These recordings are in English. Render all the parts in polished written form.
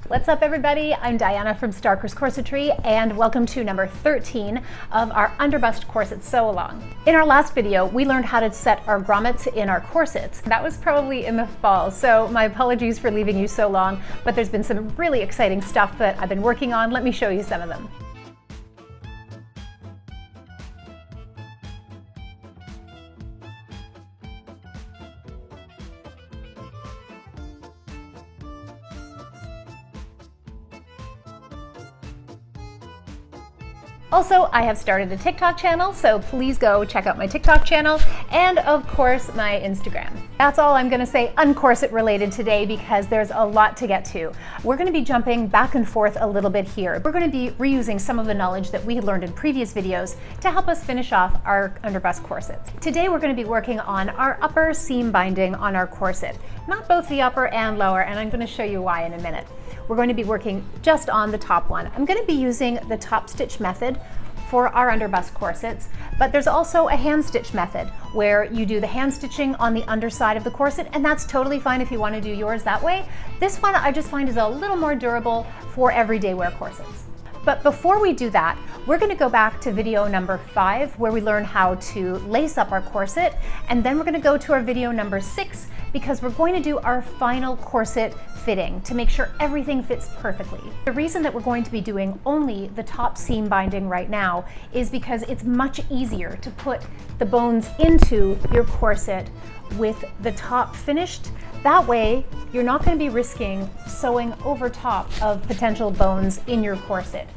What's up everybody? I'm Diana from Starker's Corsetry and welcome to number 13 of our underbust corset sew along. In our last video, we learned how to set our grommets in our corsets. That was probably in the fall, so my apologies for leaving you so long, but there's been some really exciting stuff that I've been working on. Let me show you some of them. Also, I have started a TikTok channel, so please go check out my TikTok channel and of course my Instagram. That's all I'm gonna say uncorset related today because there's a lot to get to. We're gonna be jumping back and forth a little bit here. We're gonna be reusing some of the knowledge that we had learned in previous videos to help us finish off our underbust corsets. Today we're gonna be working on our upper seam binding on our corset. Not both the upper and lower, and I'm gonna show you why in a minute. We're going to be working just on the top one. I'm going to be using the top stitch method for our underbust corsets, but there's also a hand stitch method where you do the hand stitching on the underside of the corset, and that's totally fine if you want to do yours that way. This one I just find is a little more durable for everyday wear corsets. But before we do that, we're going to go back to video number 5 where we learn how to lace up our corset, and then we're going to go to our video number 6 because we're going to do our final corset fitting to make sure everything fits perfectly. The reason that we're going to be doing only the top seam binding right now is because it's much easier to put the bones into your corset with the top finished. That way, you're not going to be risking sewing over top of potential bones in your corset.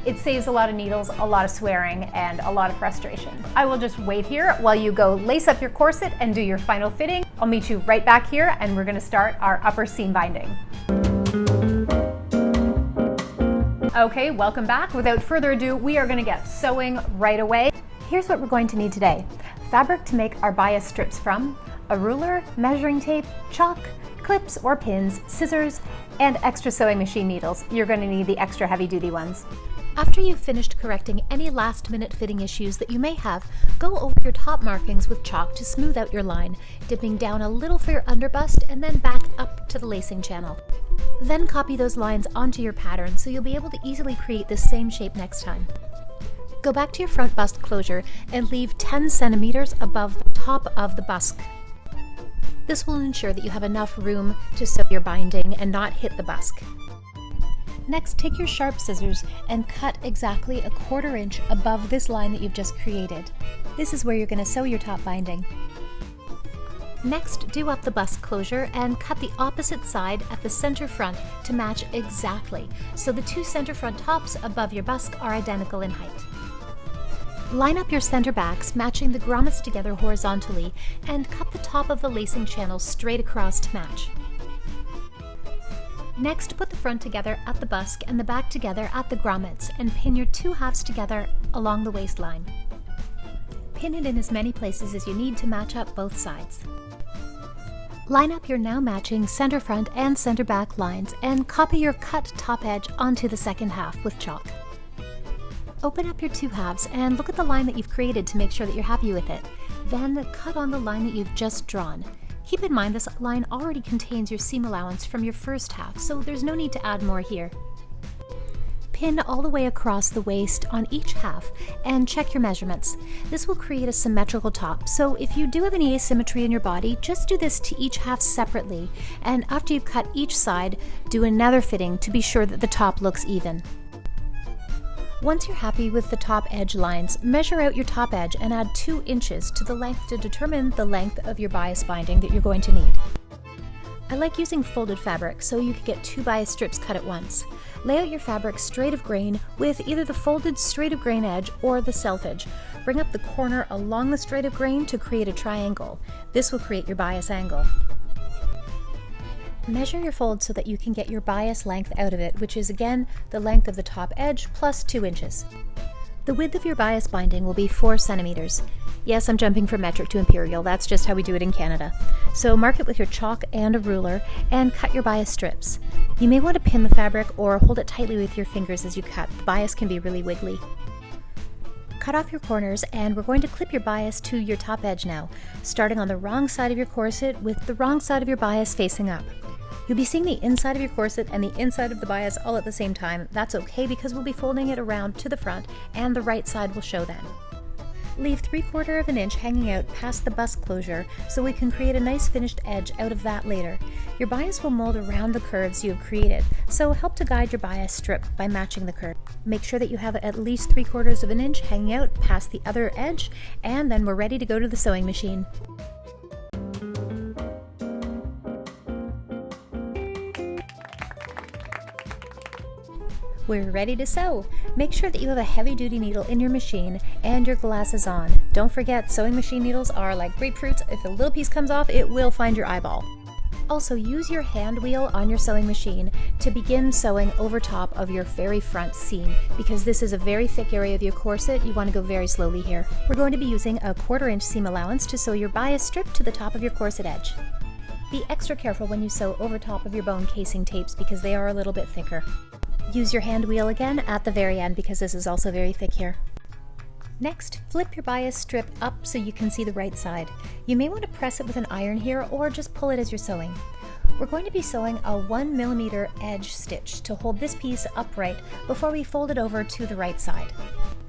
It saves a lot of needles, a lot of swearing, and a lot of frustration. I will just wait here while you go lace up your corset and do your final fitting. I'll meet you right back here and we're going to start our upper seam binding. Okay, welcome back. Without further ado, we are going to get sewing right away. Here's what we're going to need today. Fabric to make our bias strips from, a ruler, measuring tape, chalk, clips or pins, scissors, and extra sewing machine needles. You're going to need the extra heavy-duty ones. After you've finished correcting any last-minute fitting issues that you may have, go over your top markings with chalk to smooth out your line, dipping down a little for your underbust and then back up to the lacing channel. Then copy those lines onto your pattern so you'll be able to easily create the same shape next time. Go back to your front bust closure and leave 10 centimeters above the top of the bust. This will ensure that you have enough room to sew your binding and not hit the busk. Next, take your sharp scissors and cut exactly a 1/4 inch above this line that you've just created. This is where you're going to sew your top binding. Next, do up the bust closure and cut the opposite side at the center front to match exactly, so the two center front tops above your busk are identical in height. Line up your center backs, matching the grommets together horizontally, and cut the top of the lacing channel straight across to match. Next, put the front together at the busk and the back together at the grommets and pin your two halves together along the waistline. Pin it in as many places as you need to match up both sides. Line up your now matching center front and center back lines and copy your cut top edge onto the second half with chalk. Open up your two halves and look at the line that you've created to make sure that you're happy with it. Then cut on the line that you've just drawn. Keep in mind this line already contains your seam allowance from your first half, so there's no need to add more here. Pin all the way across the waist on each half and check your measurements. This will create a symmetrical top, so if you do have any asymmetry in your body, just do this to each half separately, and after you've cut each side, do another fitting to be sure that the top looks even. Once you're happy with the top edge lines, measure out your top edge and add 2 inches to the length to determine the length of your bias binding that you're going to need. I like using folded fabric so you can get 2 bias strips cut at once. Lay out your fabric straight of grain with either the folded straight of grain edge or the self edge. Bring up the corner along the straight of grain to create a triangle. This will create your bias angle. Measure your fold so that you can get your bias length out of it, which is again the length of the top edge plus 2 inches. The width of your bias binding will be 4 centimeters. Yes, I'm jumping from metric to imperial, that's just how we do it in Canada. So mark it with your chalk and a ruler and cut your bias strips. You may want to pin the fabric or hold it tightly with your fingers as you cut. The bias can be really wiggly. Cut off your corners and we're going to clip your bias to your top edge now, starting on the wrong side of your corset with the wrong side of your bias facing up. You'll be seeing the inside of your corset and the inside of the bias all at the same time. That's okay because we'll be folding it around to the front and the right side will show then. Leave 3/4 of an inch hanging out past the bust closure so we can create a nice finished edge out of that later. Your bias will mold around the curves you have created, so help to guide your bias strip by matching the curve. Make sure that you have at least 3/4 of an inch hanging out past the other edge, and then we're ready to go to the sewing machine. We're ready to sew. Make sure that you have a heavy-duty needle in your machine and your glasses on. Don't forget, sewing machine needles are like grapefruits. If a little piece comes off, it will find your eyeball. Also, use your hand wheel on your sewing machine to begin sewing over top of your very front seam. Because this is a very thick area of your corset, you want to go very slowly here. We're going to be using a 1/4 inch seam allowance to sew your bias strip to the top of your corset edge. Be extra careful when you sew over top of your bone casing tapes because they are a little bit thicker. Use your hand wheel again at the very end because this is also very thick here. Next, flip your bias strip up so you can see the right side. You may want to press it with an iron here or just pull it as you're sewing. We're going to be sewing a 1mm edge stitch to hold this piece upright before we fold it over to the right side.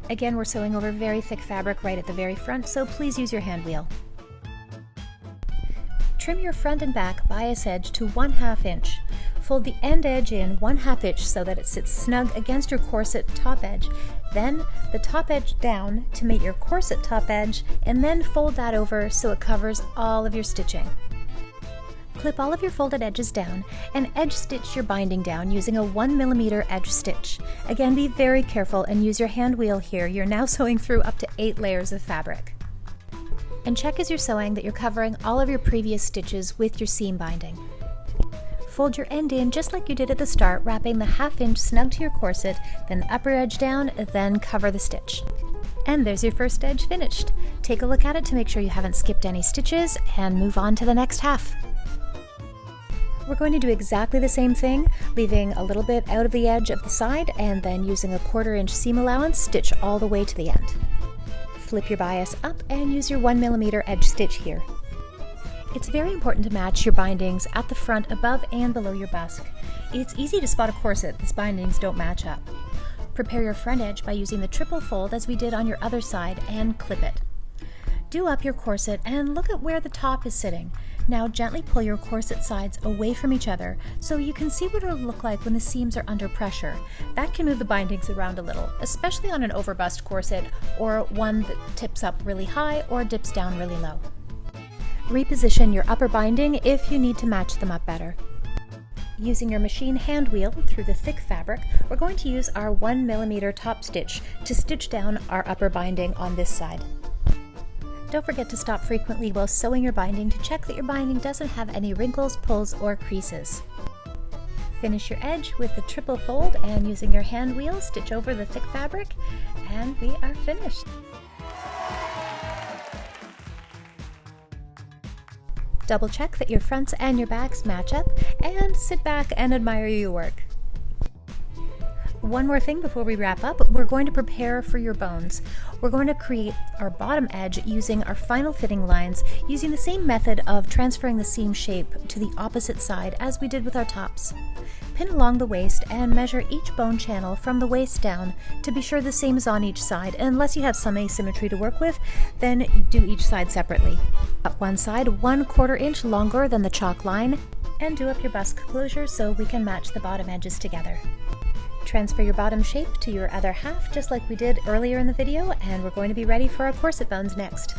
Again, we're sewing over very thick fabric right at the very front, so please use your hand wheel. Trim your front and back bias edge to 1/2 inch. Fold the end edge in 1/2 inch so that it sits snug against your corset top edge. Then the top edge down to make your corset top edge, and then fold that over so it covers all of your stitching. Clip all of your folded edges down and edge stitch your binding down using a 1mm edge stitch. Again, be very careful and use your hand wheel here. You're now sewing through up to 8 layers of fabric. And check as you're sewing that you're covering all of your previous stitches with your seam binding. Fold your end in just like you did at the start, wrapping the 1/2 inch snug to your corset, then the upper edge down, then cover the stitch. And there's your first edge finished. Take a look at it to make sure you haven't skipped any stitches and move on to the next half. We're going to do exactly the same thing, leaving a little bit out of the edge of the side and then using a 1/4 inch seam allowance, stitch all the way to the end. Flip your bias up and use your 1mm edge stitch here. It's very important to match your bindings at the front above and below your bust. It's easy to spot a corset that's bindings don't match up. Prepare your front edge by using the triple fold as we did on your other side and clip it. Do up your corset and look at where the top is sitting. Now gently pull your corset sides away from each other so you can see what it'll look like when the seams are under pressure. That can move the bindings around a little, especially on an overbust corset or one that tips up really high or dips down really low. Reposition your upper binding if you need to match them up better. Using your machine hand wheel through the thick fabric, we're going to use our 1mm top stitch to stitch down our upper binding on this side. Don't forget to stop frequently while sewing your binding to check that your binding doesn't have any wrinkles, pulls, or creases. Finish your edge with the triple fold and using your hand wheel, stitch over the thick fabric, and we are finished. Double check that your fronts and your backs match up, and sit back and admire your work. One more thing before we wrap up, we're going to prepare for your bones. We're going to create our bottom edge using our final fitting lines, using the same method of transferring the seam shape to the opposite side as we did with our tops. Pin along the waist and measure each bone channel from the waist down to be sure the same is on each side. Unless you have some asymmetry to work with, then do each side separately. Cut one side 1/4 inch longer than the chalk line, and do up your bust closure so we can match the bottom edges together. Transfer your bottom shape to your other half just like we did earlier in the video, and we're going to be ready for our corset bones next.